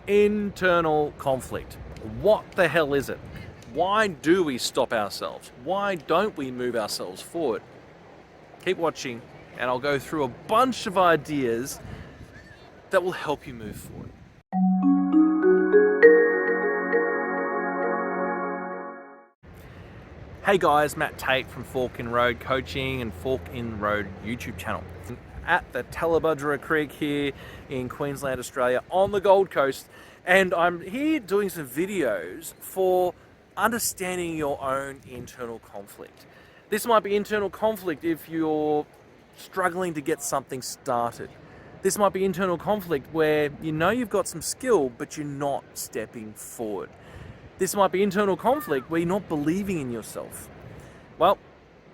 Internal conflict. What the hell is it? Why do we stop ourselves? Why don't we move ourselves forward? Keep watching and I'll go through a bunch of ideas that will help you move forward. Hey guys, Matt Tait from Fork in Road Coaching and Fork in Road YouTube channel. At the Tallebudgera Creek here in Queensland, Australia, on the Gold Coast, and I'm here doing some videos for understanding your own internal conflict. This might be internal conflict if you're struggling to get something started. This might be internal conflict where you know you've got some skill, but you're not stepping forward. This might be internal conflict where you're not believing in yourself. Well,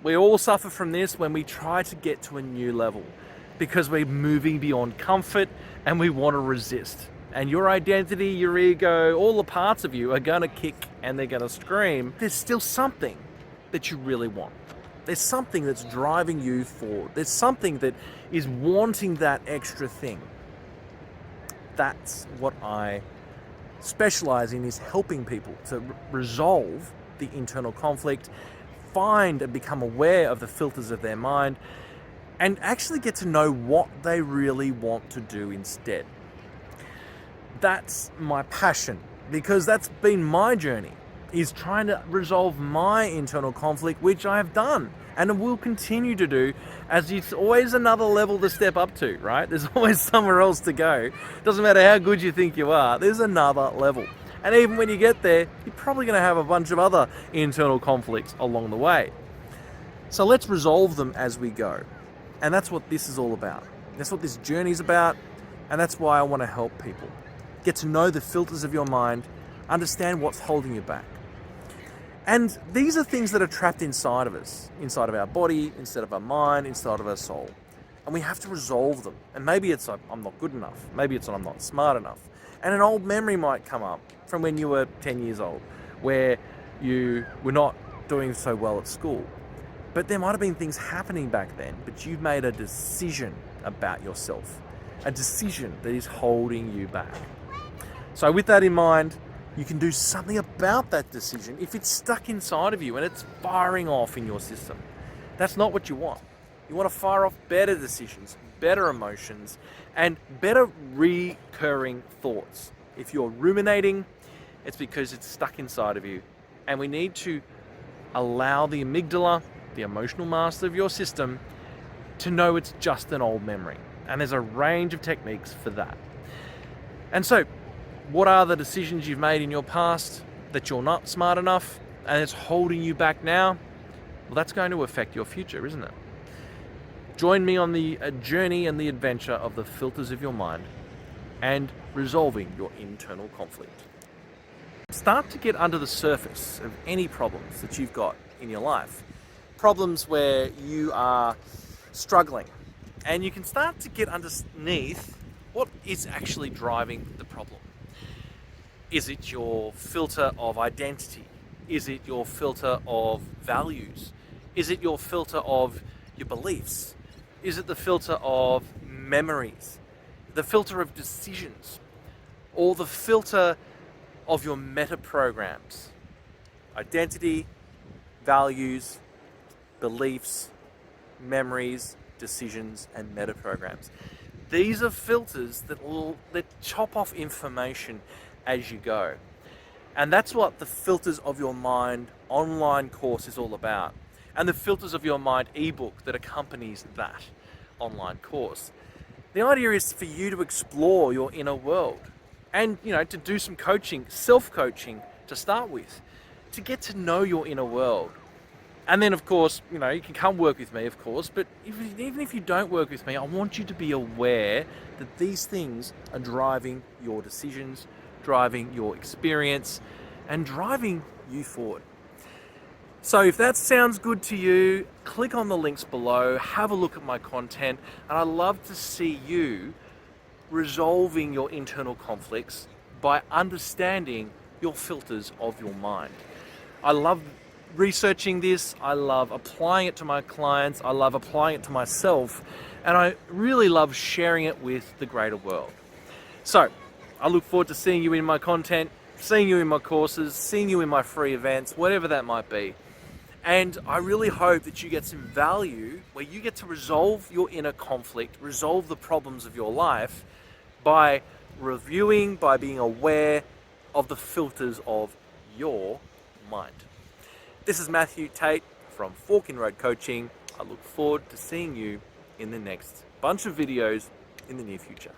we all suffer from this when we try to get to a new level because we're moving beyond comfort and we want to resist. And your identity, your ego, all the parts of you are going to kick and they're going to scream. There's still something that you really want. There's something that's driving you forward. There's something that is wanting that extra thing. That's what I specialize in, is helping people to resolve the internal conflict, find and become aware of the filters of their mind, and actually get to know what they really want to do instead. That's my passion, because that's been my journey, is trying to resolve my internal conflict, which I have done and will continue to do, as it's always another level to step up to, right? There's always somewhere else to go. Doesn't matter how good you think you are, there's another level. And even when you get there, you're probably going to have a bunch of other internal conflicts along the way. So let's resolve them as we go. And that's what this is all about. That's what this journey is about. And that's why I want to help people get to know the filters of your mind, understand what's holding you back. And these are things that are trapped inside of us, inside of our body, inside of our mind, inside of our soul. And we have to resolve them. And maybe it's like, I'm not good enough. Maybe it's I'm not smart enough. And an old memory might come up from when you were 10 years old, where you were not doing so well at school. But there might have been things happening back then, but you've made a decision about yourself, a decision that is holding you back. So with that in mind, you can do something about that decision if it's stuck inside of you and it's firing off in your system. That's not what you want. You want to fire off better decisions, better emotions, and better recurring thoughts. If you're ruminating, it's because it's stuck inside of you. And we need to allow the amygdala, the emotional master of your system, to know it's just an old memory. And there's a range of techniques for that. And so, what are the decisions you've made in your past that you're not smart enough and it's holding you back now? Well, that's going to affect your future, isn't it? Join me on the journey and the adventure of the filters of your mind and resolving your internal conflict. Start to get under the surface of any problems that you've got in your life. Problems where you are struggling, and you can start to get underneath what is actually driving the problem. Is it your filter of identity? Is it your filter of values? Is it your filter of your beliefs? Is it the filter of memories? The filter of decisions? Or the filter of your meta programs? Identity, values, beliefs, memories, decisions, and meta programs. These are filters that chop off information as you go. And that's what the Filters of Your Mind online course is all about. And the Filters of Your Mind ebook that accompanies that online course. The idea is for you to explore your inner world and, to do some coaching, self-coaching to start with, to get to know your inner world. And then, of course, you can come work with me, of course, but even if you don't work with me, I want you to be aware that these things are driving your decisions, driving your experience, and driving you forward. So if that sounds good to you, click on the links below, have a look at my content, and I'd love to see you resolving your internal conflicts by understanding your filters of your mind. I love researching this, I love applying it to my clients, I love applying it to myself, and I really love sharing it with the greater world. So, I look forward to seeing you in my content, seeing you in my courses, seeing you in my free events, whatever that might be. And I really hope that you get some value where you get to resolve your inner conflict, resolve the problems of your life by reviewing, by being aware of the filters of your mind. This is Matthew Tait from Fork in Road Coaching. I look forward to seeing you in the next bunch of videos in the near future.